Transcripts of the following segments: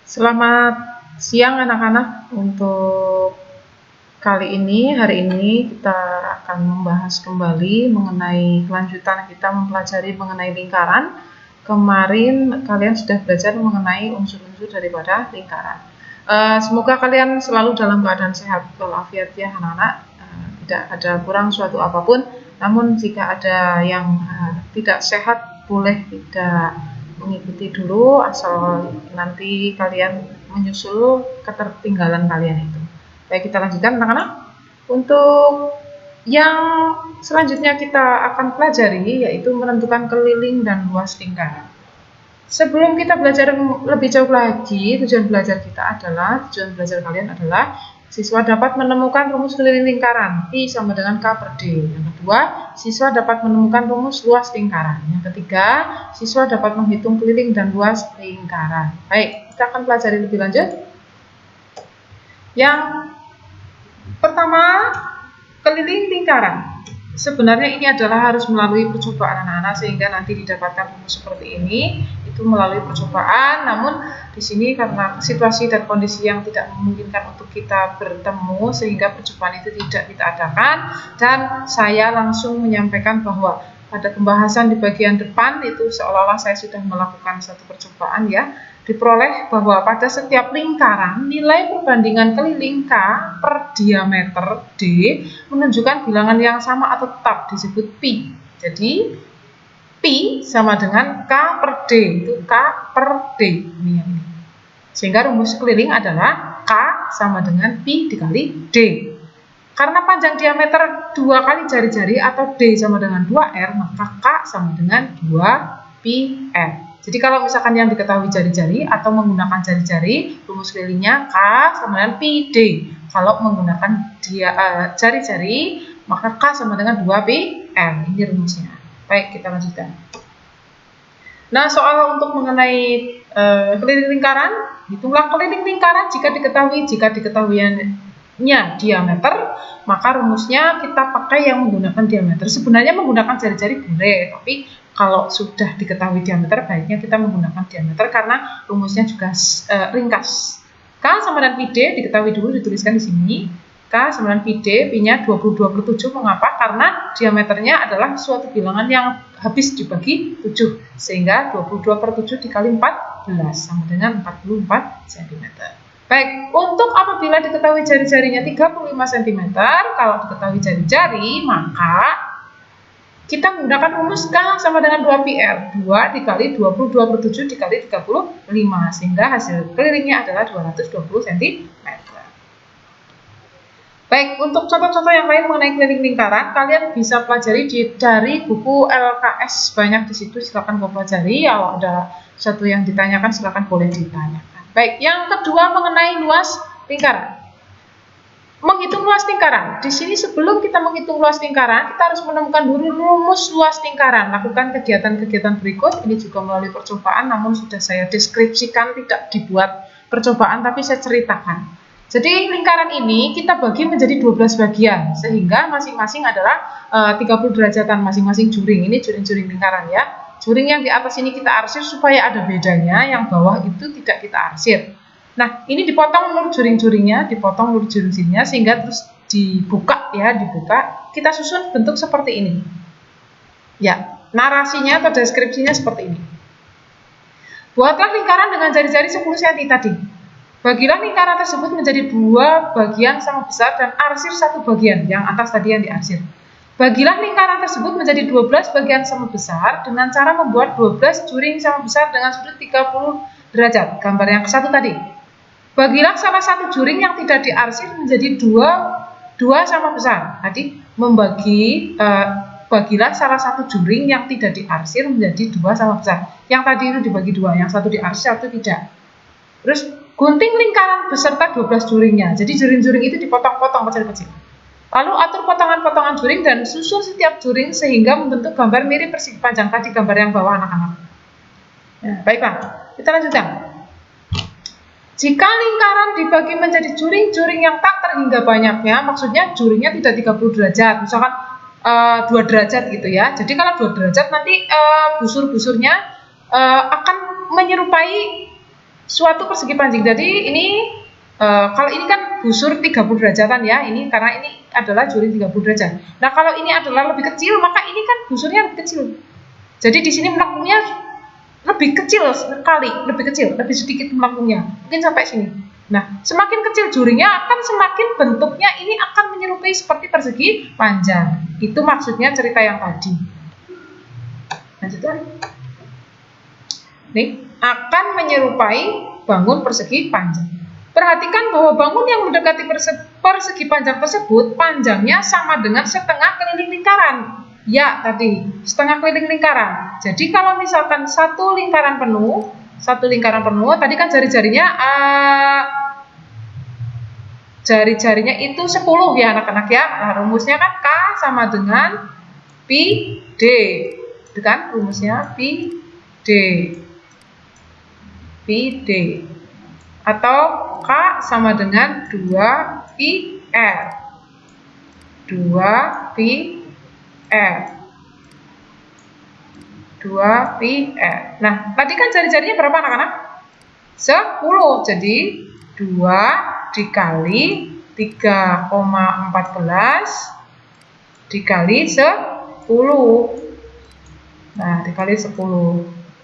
Selamat siang anak-anak. Untuk hari ini kita akan membahas kembali mengenai kelanjutan kita mempelajari mengenai lingkaran. Kemarin kalian sudah belajar mengenai unsur-unsur daripada lingkaran. Semoga kalian selalu dalam keadaan sehat walafiat ya anak-anak. Tidak ada kurang suatu apapun. Namun jika ada yang tidak sehat, boleh tidak mengikuti dulu, asal nanti kalian menyusul ketertinggalan kalian itu. Baik, kita lanjutkan anak-anak. Untuk yang selanjutnya kita akan pelajari yaitu menentukan keliling dan luas lingkaran. Sebelum kita belajar lebih jauh lagi, tujuan belajar kalian adalah siswa dapat menemukan rumus keliling lingkaran I sama dengan K per D. Yang kedua, siswa dapat menemukan rumus luas lingkaran. Yang ketiga, siswa dapat menghitung keliling dan luas lingkaran. Baik, kita akan pelajari lebih lanjut. Yang pertama, keliling lingkaran. Sebenarnya ini adalah harus melalui percobaan anak-anak sehingga nanti didapatkan rumus seperti ini. Itu melalui percobaan, namun di sini karena situasi dan kondisi yang tidak memungkinkan untuk kita bertemu sehingga percobaan itu tidak kita adakan, dan saya langsung menyampaikan bahwa pada pembahasan di bagian depan itu seolah-olah saya sudah melakukan satu percobaan ya, diperoleh bahwa pada setiap lingkaran nilai perbandingan keliling K per diameter D menunjukkan bilangan yang sama atau tetap disebut pi. Jadi pi sama dengan K per D, itu K per D ini. Sehingga rumus keliling adalah K sama dengan pi dikali D. Karena panjang diameter 2 kali jari-jari atau D sama dengan 2R, maka K sama dengan 2pi R. Jadi kalau misalkan yang diketahui jari-jari atau menggunakan jari-jari, rumus kelilingnya K sama dengan pi D. Kalau menggunakan jari-jari, maka K sama dengan 2pi R. Ini rumusnya. Baik, kita lanjutkan. Nah, soal untuk mengenai keliling lingkaran, hitunglah keliling lingkaran jika diketahuinya diameter, maka rumusnya kita pakai yang menggunakan diameter. Sebenarnya menggunakan jari-jari boleh, tapi kalau sudah diketahui diameter, baiknya kita menggunakan diameter karena rumusnya juga ringkas. K sama dengan pi D diketahui dulu, dituliskan di sini. K sama dengan pi D, pi-nya 22/7. Mengapa? Karena diameternya adalah suatu bilangan yang habis dibagi 7. Sehingga 22/7 dikali 14 sama dengan 44 cm. Baik, untuk apabila diketahui jari-jarinya 35 cm, kalau diketahui jari-jari, maka kita menggunakan rumus K sama dengan 2pi R. 2 dikali 22/7 dikali 35, sehingga hasil kelilingnya adalah 220 cm. Baik, untuk contoh-contoh yang lain mengenai keliling lingkaran, kalian bisa pelajari dari buku LKS, banyak di situ, silakan kau pelajari. Kalau ada sesuatu yang ditanyakan, silakan boleh ditanyakan. Baik, yang kedua mengenai luas lingkaran. Menghitung luas lingkaran. Di sini sebelum kita menghitung luas lingkaran, kita harus menemukan dulu rumus luas lingkaran. Lakukan kegiatan-kegiatan berikut. Ini juga melalui percobaan, namun sudah saya deskripsikan, tidak dibuat percobaan, tapi saya ceritakan. Jadi lingkaran ini kita bagi menjadi 12 bagian, sehingga masing-masing adalah 30 derajatan masing-masing juring. Ini juring-juring lingkaran ya. Juring yang di atas ini kita arsir supaya ada bedanya, yang bawah itu tidak kita arsir. Nah, ini dipotong menurut juring-juringnya, dipotong menurut juring-juringnya, sehingga terus dibuka ya, dibuka. Kita susun bentuk seperti ini. Ya, narasinya atau deskripsinya seperti ini. Buatlah lingkaran dengan jari-jari 10 cm tadi. Bagilah lingkaran tersebut menjadi 2 bagian sama besar dan arsir 1 bagian, yang atas tadi yang diarsir. Bagilah lingkaran tersebut menjadi 12 bagian sama besar dengan cara membuat 12 juring sama besar dengan sudut 30 derajat. Gambar yang ke-1 tadi. Bagilah salah satu juring yang tidak diarsir menjadi 2 sama besar. Tadi bagilah salah satu juring yang tidak diarsir menjadi 2 sama besar. Yang tadi itu dibagi 2, yang satu diarsir, satu tidak. Terus gunting lingkaran beserta 12 juringnya. Jadi juring-juring itu dipotong-potong kecil-kecil. Lalu atur potongan-potongan juring dan susun setiap juring sehingga membentuk gambar mirip persegi panjang tadi, gambar yang bawah anak-anak. Nah, baiklah, kita lanjutkan. Jika lingkaran dibagi menjadi juring-juring yang tak terhingga banyaknya, maksudnya juringnya tidak 30 derajat, misalkan 2 derajat gitu ya. Jadi kalau 2 derajat nanti busur-busurnya akan menyerupai suatu persegi panjang. Jadi ini kalau ini kan busur 30 derajatan ya, ini karena ini adalah juri 30 derajat. Nah, kalau ini adalah lebih kecil, maka ini kan busurnya lebih kecil. Jadi di sini melengkungnya lebih kecil sekali, lebih kecil, lebih sedikit melengkungnya, mungkin sampai sini. Nah, semakin kecil jurinya akan semakin bentuknya ini akan menyerupai seperti persegi panjang. Itu maksudnya cerita yang tadi. Lanjutkan. Nih, akan menyerupai bangun persegi panjang. Perhatikan bahwa bangun yang mendekati persegi panjang tersebut panjangnya sama dengan setengah keliling lingkaran. Ya, tadi setengah keliling lingkaran. Jadi kalau misalkan satu lingkaran penuh, tadi kan jari-jarinya itu 10 ya anak-anak ya. Nah, rumusnya kan K sama dengan pi D. Itu kan rumusnya pi D. Pi D. Atau K sama dengan 2 pi R. 2 pi R. 2 pi R. Nah, tadi kan jari-jarinya berapa anak-anak? 10. Jadi 2 dikali 3,14 dikali 10. Nah, dikali 10.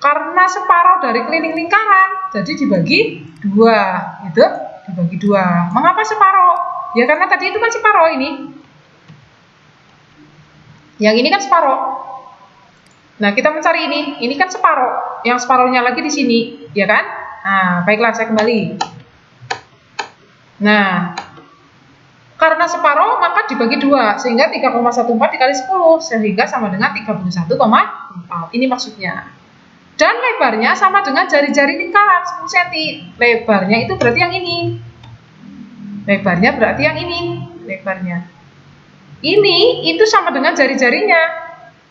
Karena separuh dari keliling lingkaran, jadi dibagi 2. Itu dibagi 2. Mengapa separuh? Ya karena tadi itu kan separuh ini. Yang ini kan separuh. Nah, kita mencari ini kan separuh. Yang separuhnya lagi di sini, ya kan? Nah, baiklah saya kembali. Nah, karena separuh maka dibagi 2 sehingga 3,14 dikali 10 sehingga sama dengan 31,4. Ini maksudnya. Dan lebarnya sama dengan jari-jari lingkaran 10 cm. Lebarnya itu berarti yang ini. Lebarnya berarti yang ini. Lebarnya. Ini itu sama dengan jari-jarinya.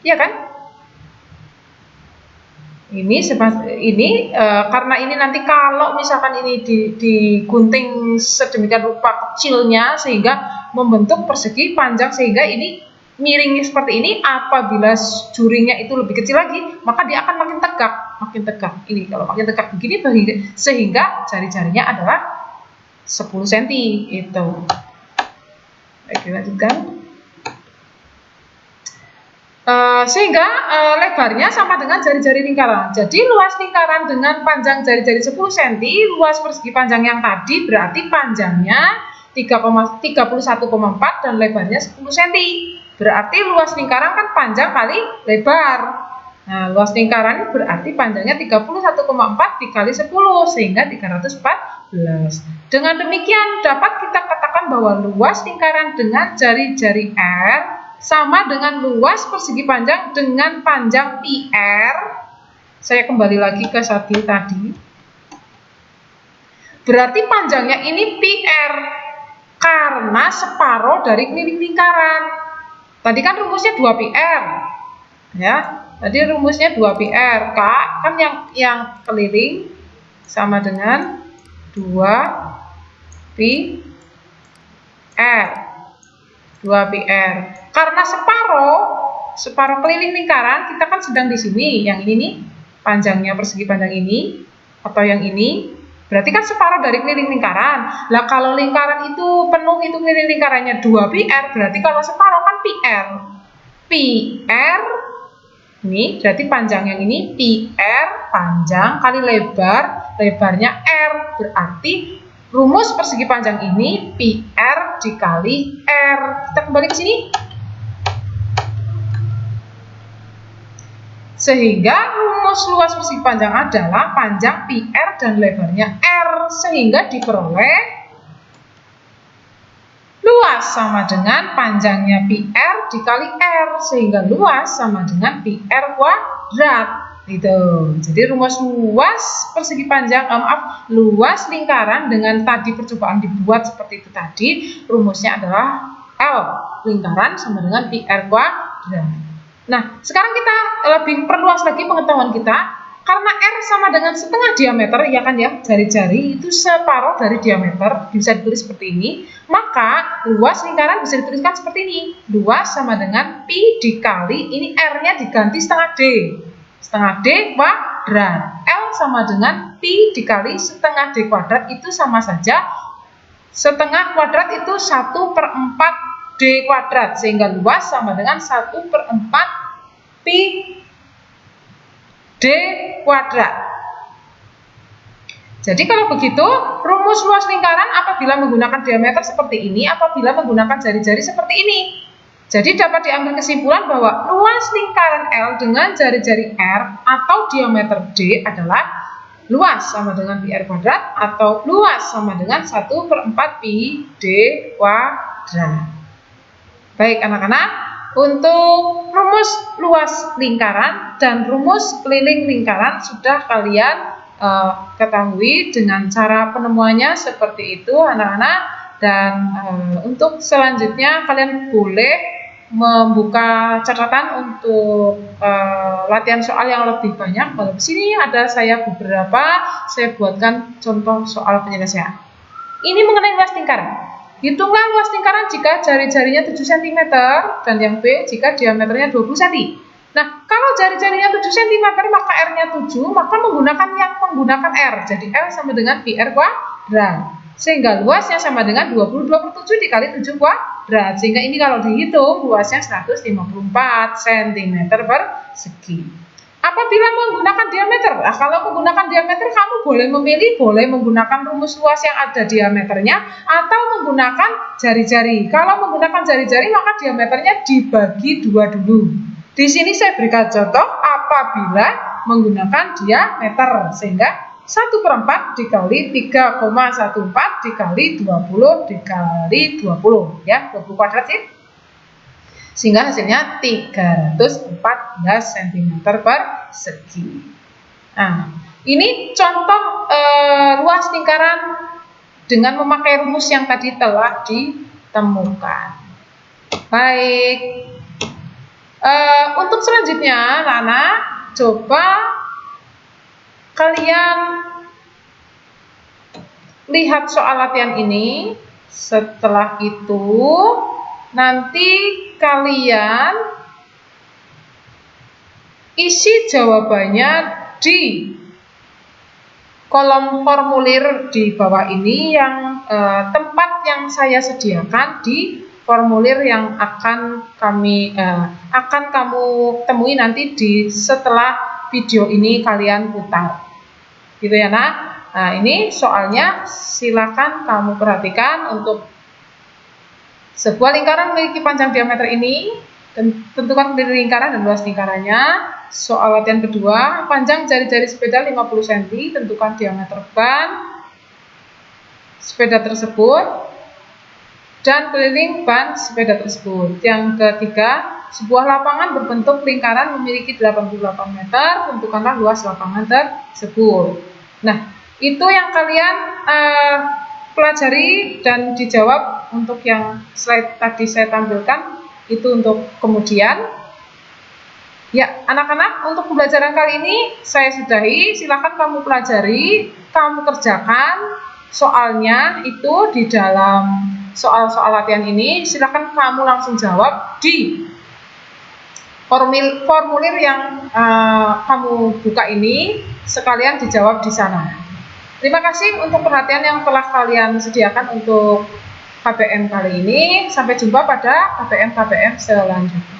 Ya kan? Karena ini nanti kalau misalkan ini digunting sedemikian rupa kecilnya sehingga membentuk persegi panjang sehingga ini miringnya seperti ini, apabila jurinya itu lebih kecil lagi maka dia akan makin tegak. Ini kalau makin tegak begini sehingga jari-jarinya adalah 10 cm itu. Baik, lanjutkan. Sehingga lebarnya sama dengan jari-jari lingkaran. Jadi luas lingkaran dengan panjang jari-jari 10 cm, luas persegi panjang yang tadi berarti panjangnya 31,4 dan lebarnya 10 cm. Berarti luas lingkaran kan panjang kali lebar. Nah, luas lingkaran berarti panjangnya 31,4 dikali 10 sehingga 314. Dengan demikian dapat kita katakan bahwa luas lingkaran dengan jari-jari R sama dengan luas persegi panjang dengan panjang PR. Saya kembali lagi ke satu tadi. Berarti panjangnya ini PR karena separuh dari keliling lingkaran. Tadi kan rumusnya 2 PR. Ya, tadi rumusnya 2 PR. K kan yang keliling sama dengan 2 pi R. 2 PR. Karena separuh keliling lingkaran kita kan sedang di sini. Yang ini nih, panjangnya persegi panjang ini atau yang ini, berarti kan separuh dari keliling lingkaran. Lah kalau lingkaran itu penuh itu keliling lingkarannya 2 PR, berarti kalau separuh kan PR. PR ini berarti panjang yang ini PR panjang kali lebarnya R, berarti rumus persegi panjang ini PR dikali R. Kita kembali ke sini. Sehingga rumus luas persegi panjang adalah panjang PR dan lebarnya R. Sehingga diperoleh luas sama dengan panjangnya PR dikali R. Sehingga luas sama dengan PR kuadrat. Gitu. Jadi rumus luas persegi panjang, luas lingkaran dengan tadi percobaan dibuat seperti itu tadi, rumusnya adalah L lingkaran sama dengan PR kuadrat. Nah, sekarang kita lebih perluas lagi pengetahuan kita. Karena R sama dengan setengah diameter, ya kan ya, jari-jari itu separuh dari diameter, bisa ditulis seperti ini. Maka luas lingkaran bisa dituliskan seperti ini. Luas sama dengan pi dikali, ini R-nya diganti setengah D. Setengah D kuadrat. L sama dengan pi dikali setengah D kuadrat, itu sama saja. Setengah kuadrat itu 1/4 D kuadrat, sehingga luas sama dengan 1/4 pi D kuadrat. Jadi kalau begitu, rumus luas lingkaran apabila menggunakan diameter seperti ini, apabila menggunakan jari-jari seperti ini. Jadi dapat diambil kesimpulan bahwa luas lingkaran L dengan jari-jari R atau diameter D adalah luas sama dengan pi R kuadrat atau luas sama dengan 1/4 pi D kuadrat. Baik anak-anak, untuk rumus luas lingkaran dan rumus keliling lingkaran sudah kalian ketahui dengan cara penemuannya seperti itu anak-anak. Dan untuk selanjutnya kalian boleh membuka catatan untuk latihan soal yang lebih banyak. Kalau di sini ada saya buatkan contoh soal penyelesaian. Ini mengenai luas lingkaran. Hitunglah luas lingkaran jika jari-jarinya 7 cm dan yang B jika diameternya 20 cm. Nah, kalau jari-jarinya 7 cm maka R-nya 7, maka menggunakan R. Jadi L sama dengan pi R kuadrat. Sehingga luasnya sama dengan 22/7 dikali 7 kuadrat. Sehingga ini kalau dihitung luasnya 154 cm persegi. Apabila menggunakan diameter, nah kalau menggunakan diameter kamu boleh memilih, boleh menggunakan rumus luas yang ada diameternya atau menggunakan jari-jari. Kalau menggunakan jari-jari maka diameternya dibagi 2 dulu. Di sini saya berikan contoh apabila menggunakan diameter, sehingga 1/4 dikali 3,14 dikali 20 dikali 20, ya, 20 kuadrat sih. Sehingga hasilnya 314 cm persegi. Nah, ini contoh luas lingkaran dengan memakai rumus yang tadi telah ditemukan. Baik. Untuk selanjutnya, Nana, coba kalian lihat soal latihan ini. Setelah itu, nanti kalian isi jawabannya di kolom formulir di bawah ini, yang tempat yang saya sediakan di formulir yang akan kamu temui nanti setelah video ini kalian putar, gitu ya nak. Nah, ini soalnya silakan kamu perhatikan. Untuk sebuah lingkaran memiliki panjang diameter ini, dan tentukan keliling lingkaran dan luas lingkarannya. Soal latihan kedua, panjang jari-jari sepeda 50 cm, tentukan diameter ban sepeda tersebut dan keliling ban sepeda tersebut. Yang ketiga, sebuah lapangan berbentuk lingkaran memiliki 88 meter, tentukanlah luas lapangan tersebut. Nah, itu yang kalian pelajari dan dijawab. Untuk yang slide tadi saya tampilkan, itu untuk kemudian. Ya, anak-anak, untuk pembelajaran kali ini saya sudahi. Silakan kamu pelajari, kamu kerjakan soalnya itu di dalam soal-soal latihan ini. Silakan kamu langsung jawab di formulir yang kamu buka ini, sekalian dijawab di sana. Terima kasih untuk perhatian yang telah kalian sediakan untuk KBM kali ini. Sampai jumpa pada KBM selanjutnya.